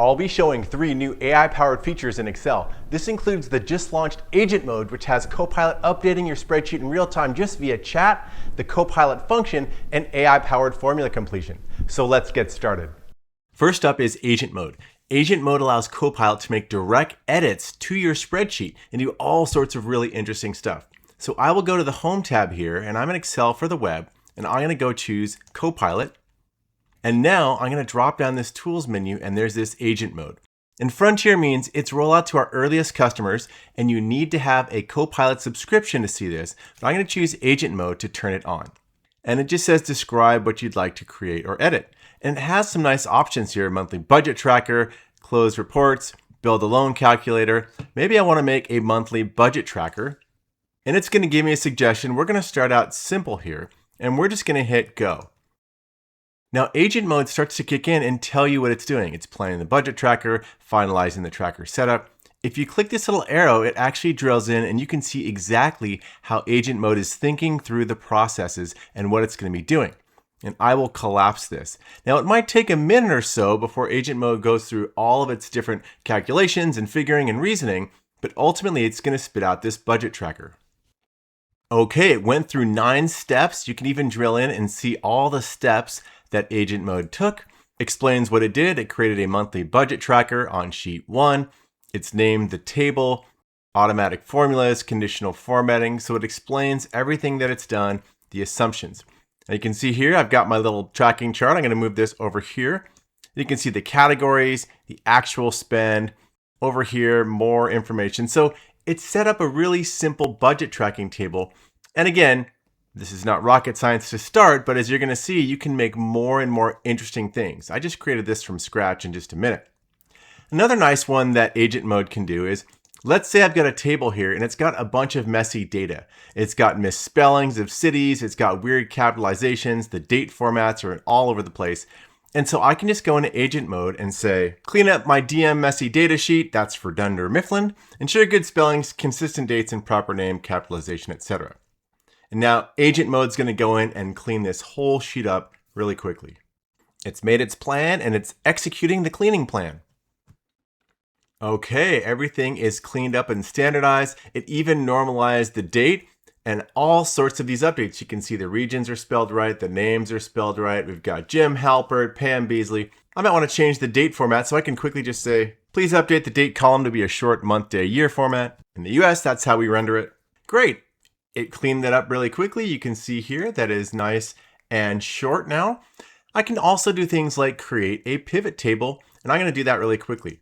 I'll be showing 3 new AI-powered features in Excel. This includes the just launched Agent Mode, which has Copilot updating your spreadsheet in real time just via chat, the COPILOT Function, and AI-powered formula completion. So let's get started. First up is Agent Mode. Agent Mode allows Copilot to make direct edits to your spreadsheet and do all sorts of really interesting stuff. So I will go to the Home tab here, and I'm in Excel for the web, and I'm going to go choose Copilot. And now I'm going to drop down this Tools menu, and there's this Agent Mode. And Frontier means it's rollout to our earliest customers, and you need to have a Copilot subscription to see this. But I'm going to choose Agent Mode to turn it on. And it just says describe what you'd like to create or edit. And it has some nice options here: monthly budget tracker, close reports, build a loan calculator. Maybe I want to make a monthly budget tracker. And it's going to give me a suggestion. We're going to start out simple here, and we're just going to hit go. Now, Agent Mode starts to kick in and tell you what it's doing. It's planning the budget tracker, finalizing the tracker setup. If you click this little arrow, it actually drills in and you can see exactly how Agent Mode is thinking through the processes and what it's going to be doing. And I will collapse this. Now, it might take a minute or so before Agent Mode goes through all of its different calculations and figuring and reasoning, but ultimately it's going to spit out this budget tracker. Okay, it went through 9 steps. You can even drill in and see all the steps that Agent Mode took. Explains what it did. It created a monthly budget tracker on sheet 1. It's named the table, automatic formulas, conditional formatting. So it explains everything that it's done, the assumptions. Now you can see here, I've got my little tracking chart. I'm going to move this over here. You can see the categories, the actual spend. Over here, more information. So it's set up a really simple budget tracking table. And again, this is not rocket science to start, but as you're going to see, you can make more and more interesting things. I just created this from scratch in just a minute. Another nice one that Agent Mode can do is, let's say I've got a table here and it's got a bunch of messy data. It's got misspellings of cities, it's got weird capitalizations, the date formats are all over the place. And so I can just go into Agent Mode and say, clean up my DM messy data sheet, that's for Dunder Mifflin, ensure good spellings, consistent dates and proper name, capitalization, etc. And now Agent Mode's going to go in and clean this whole sheet up really quickly. It's made its plan and it's executing the cleaning plan. Okay, everything is cleaned up and standardized. It even normalized the date and all sorts of these updates. You can see the regions are spelled right, the names are spelled right. We've got Jim Halpert, Pam Beasley. I might want to change the date format, so I can quickly just say, please update the date column to be a short month, day, year format. In the US, that's how we render it. Great. It cleaned that up really quickly. You can see here that is nice and short now. I can also do things like create a pivot table, and I'm going to do that really quickly.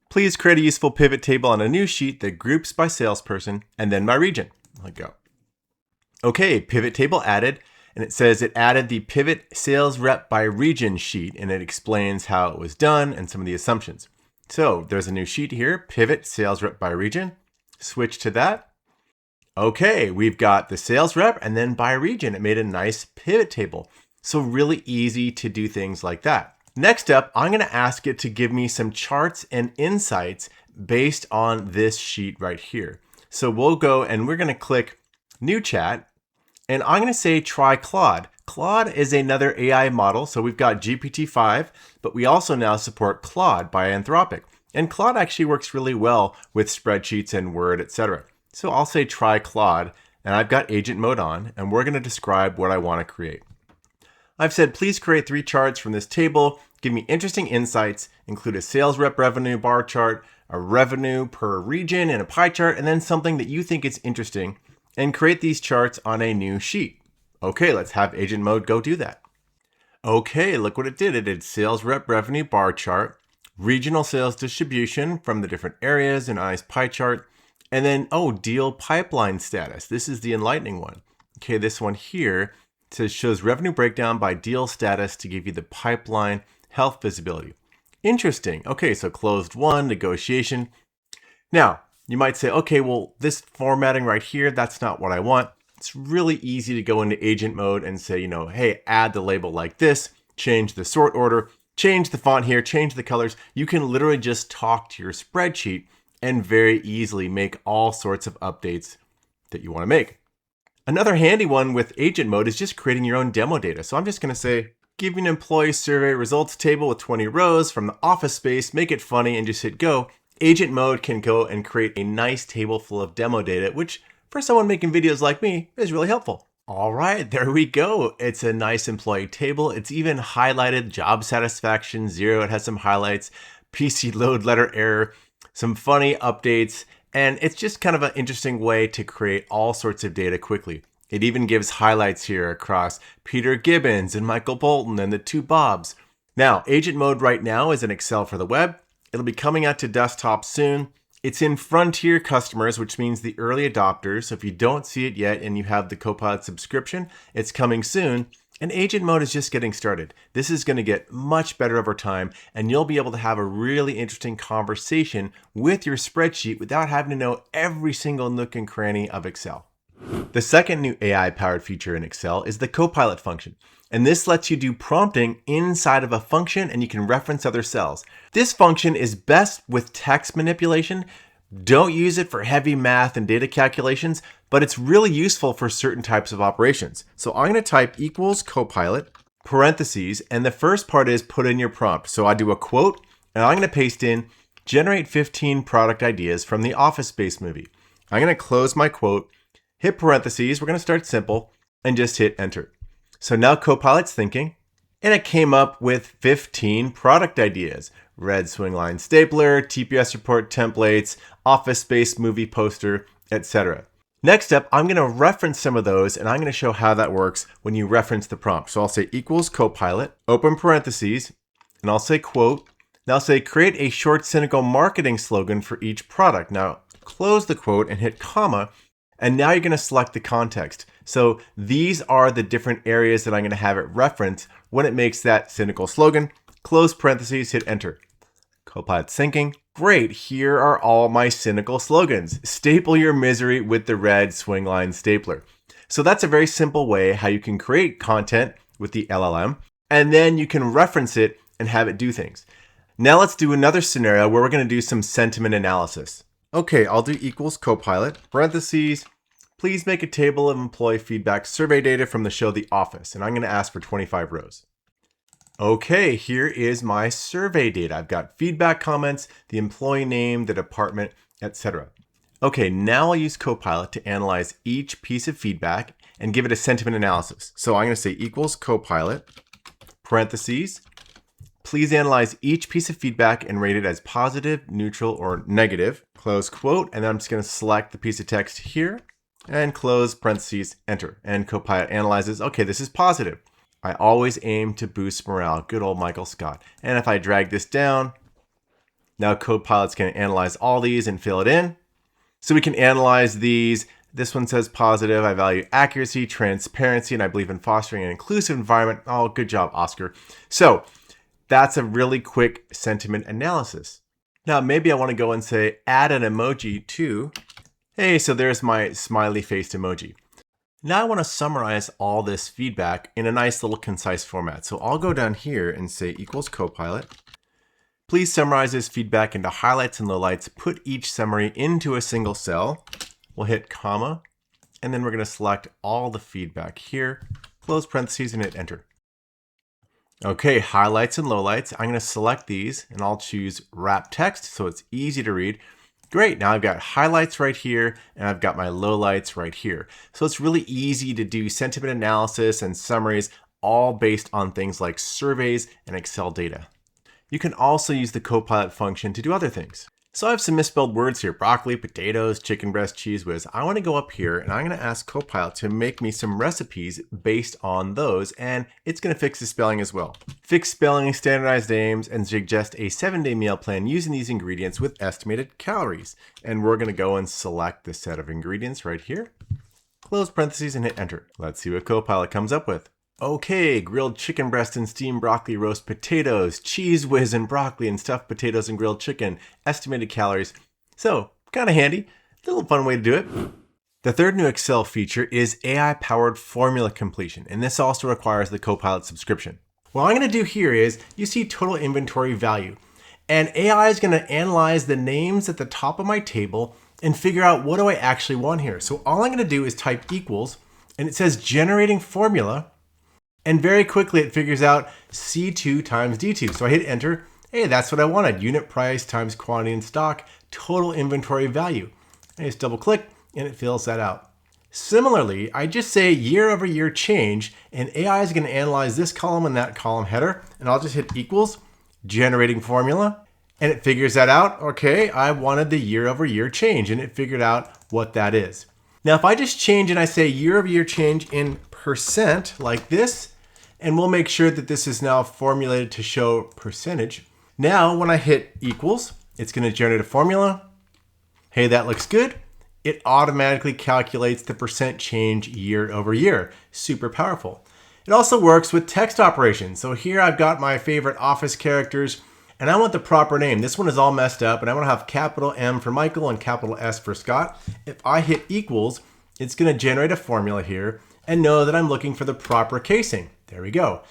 Please create a useful pivot table on a new sheet that groups by salesperson and then by region. Let go. Okay, pivot table added, and it says it added the pivot sales rep by region sheet, and it explains how it was done and some of the assumptions. So there's a new sheet here, pivot sales rep by region. Switch to that. Okay, we've got the sales rep and then by region. It made a nice pivot table. So really easy to do things like that. Next up, I'm going to ask it to give me some charts and insights based on this sheet right here. So we'll go and we're going to click New Chat, and I'm going to say try Claude. Claude is another AI model. So we've got GPT-5, but we also now support Claude by Anthropic. And Claude actually works really well with spreadsheets and Word, etc. So I'll say try Claude, and I've got Agent Mode on, and we're going to describe what I want to create. I've said, please create 3 charts from this table. Give me interesting insights, include a sales rep revenue bar chart, a revenue per region, and a pie chart, and then something that you think is interesting, and create these charts on a new sheet. Okay, let's have Agent Mode go do that. Okay, look what it did. It did sales rep revenue bar chart, regional sales distribution from the different areas, and a nice pie chart. And then, deal pipeline status. This is the enlightening one. Okay, this one here shows revenue breakdown by deal status to give you the pipeline health visibility. Interesting. Okay, so closed one, negotiation. Now, you might say, okay, well, this formatting right here, that's not what I want. It's really easy to go into Agent Mode and say, hey, add the label like this, change the sort order, change the font here, change the colors. You can literally just talk to your spreadsheet and very easily make all sorts of updates that you want to make. Another handy one with Agent Mode is just creating your own demo data. So I'm just going to say, Give you an employee survey results table with 20 rows from the office space, make it funny, and just hit go. Agent mode can go and create a nice table full of demo data, which for someone making videos like me is really helpful. All right, there we go. It's a nice employee table. It's even highlighted job satisfaction 0. It has some highlights, PC load letter error, some funny updates, and it's just kind of an interesting way to create all sorts of data quickly. It even gives highlights here across Peter Gibbons and Michael Bolton and the two Bobs. Now, agent mode right now is in Excel for the web. It'll be coming out to desktop soon. It's in Frontier customers, which means the early adopters. So if you don't see it yet and you have the Copilot subscription, it's coming soon. And agent mode is just getting started. This is going to get much better over time, and you'll be able to have a really interesting conversation with your spreadsheet without having to know every single nook and cranny of Excel. The second new AI-powered feature in Excel is the COPILOT function. And this lets you do prompting inside of a function, and you can reference other cells. This function is best with text manipulation. Don't use it for heavy math and data calculations, but it's really useful for certain types of operations. So I'm going to type equals Copilot, parentheses, and the first part is put in your prompt. So I do a quote, and I'm going to paste in, generate 15 product ideas from the Office Space movie. I'm going to close my quote, hit parentheses, we're going to start simple, and just hit enter. So now Copilot's thinking, and it came up with 15 product ideas. Red swing line stapler, TPS report templates, Office Space movie poster, etc. Next up, I'm going to reference some of those, and I'm going to show how that works when you reference the prompt. So I'll say equals Copilot, open parentheses, and I'll say quote. Now I'll say create a short cynical marketing slogan for each product. Now close the quote and hit comma. And now you're going to select the context. So these are the different areas that I'm going to have it reference when it makes that cynical slogan. Close parentheses, hit enter. Copilot's thinking, great, here are all my cynical slogans. Staple your misery with the red swing line stapler. So that's a very simple way how you can create content with the LLM, and then you can reference it and have it do things. Now let's do another scenario where we're going to do some sentiment analysis. Okay, I'll do equals Copilot, parentheses, please make a table of employee feedback survey data from the show The Office, and I'm going to ask for 25 rows. Okay, here is my survey data. I've got feedback comments, the employee name, the department, etc. Okay, now I'll use Copilot to analyze each piece of feedback and give it a sentiment analysis. So I'm going to say equals Copilot, parentheses, please analyze each piece of feedback and rate it as positive, neutral, or negative. Close quote, and then I'm just going to select the piece of text here and close parentheses, enter. And Copilot analyzes, okay, this is positive. I always aim to boost morale. Good old Michael Scott. And if I drag this down, now Copilot's going to analyze all these and fill it in. So we can analyze these. This one says positive. I value accuracy, transparency, and I believe in fostering an inclusive environment. Oh, good job, Oscar. So that's a really quick sentiment analysis. Now, maybe I want to go and say, add an emoji to, hey, so there's my smiley faced emoji. Now I want to summarize all this feedback in a nice little concise format. So I'll go down here and say equals Copilot. Please summarize this feedback into highlights and lowlights. Put each summary into a single cell. We'll hit comma, and then we're going to select all the feedback here, close parentheses, and hit enter. Okay, highlights and lowlights. I'm going to select these and I'll choose wrap text so it's easy to read. Great, now I've got highlights right here and I've got my lowlights right here. So it's really easy to do sentiment analysis and summaries, all based on things like surveys and Excel data. You can also use the Copilot function to do other things. So I have some misspelled words here, broccoli, potatoes, chicken breast, cheese whiz. I want to go up here and I'm going to ask Copilot to make me some recipes based on those, and it's going to fix the spelling as well. Fix spelling, standardized names, and suggest a 7-day meal plan using these ingredients with estimated calories. And we're going to go and select the set of ingredients right here. Close parentheses and hit enter. Let's see what Copilot comes up with. Okay, grilled chicken breast and steamed broccoli, roast potatoes, cheese whiz and broccoli and stuffed potatoes and grilled chicken, estimated calories. So, kind of handy, a little fun way to do it. The third new Excel feature is AI-powered formula completion, and this also requires the Copilot subscription. What I'm going to do here is, you see total inventory value, and AI is going to analyze the names at the top of my table and figure out what do I actually want here. So all I'm going to do is type equals, and it says generating formula, And very quickly it figures out C2 times D2. So I hit enter. Hey, that's what I wanted. Unit price times quantity in stock, total inventory value. I just double click and it fills that out. Similarly, I just say year over year change, and AI is going to analyze this column and that column header, and I'll just hit equals, generating formula, and it figures that out. Okay, I wanted the year over year change, and it figured out what that is. Now, if I just change and I say year over year change in percent like this, and we'll make sure that this is now formulated to show percentage. Now, when I hit equals, it's going to generate a formula. Hey, that looks good. It automatically calculates the percent change year over year. Super powerful. It also works with text operations. So here I've got my favorite office characters, and I want the proper name. This one is all messed up, and I want to have capital M for Michael and capital S for Scott. If I hit equals, it's going to generate a formula here and know that I'm looking for the proper casing. There we go.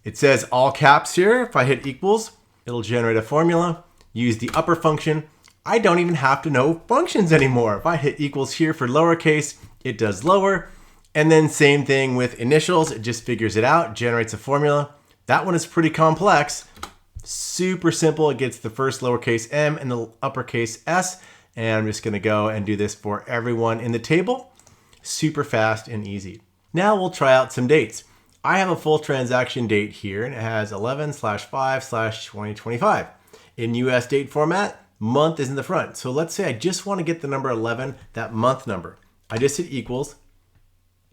It says all caps here. If I hit equals, it'll generate a formula. Use the upper function. I don't even have to know functions anymore. If I hit equals here for lowercase, it does lower. And then same thing with initials. It just figures it out, generates a formula. That one is pretty complex. Super simple. It gets the first lowercase m and the uppercase s. And I'm just going to go and do this for everyone in the table. Super fast and easy. Now we'll try out some dates. I have a full transaction date here, and it has 11/5/2025. In US date format, month is in the front. So let's say I just want to get the number 11, that month number. I just hit equals.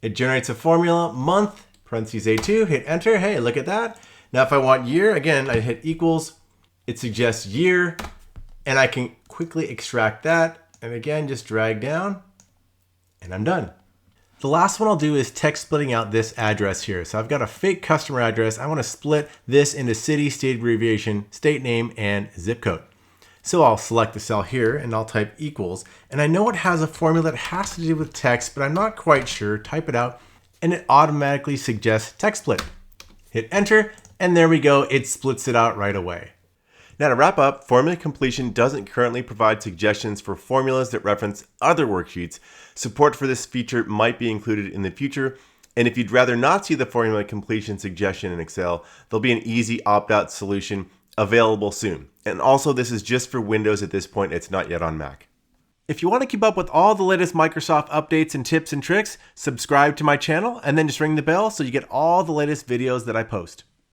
It generates a formula, month, parentheses A2, hit enter. Hey, look at that. Now if I want year, again, I hit equals. It suggests year, and I can quickly extract that. And again, just drag down, and I'm done. The last one I'll do is text splitting out this address here. So I've got a fake customer address. I want to split this into city, state abbreviation, state name, and zip code. So I'll select the cell here and I'll type equals. And I know it has a formula that has to do with text, but I'm not quite sure. Type it out and it automatically suggests text split. Hit enter and there we go. It splits it out right away. Now to wrap up, Formula Completion doesn't currently provide suggestions for formulas that reference other worksheets. Support for this feature might be included in the future. And if you'd rather not see the Formula Completion suggestion in Excel, there'll be an easy opt-out solution available soon. And also this is just for Windows at this point, it's not yet on Mac. If you want to keep up with all the latest Microsoft updates and tips and tricks, subscribe to my channel and then just ring the bell so you get all the latest videos that I post.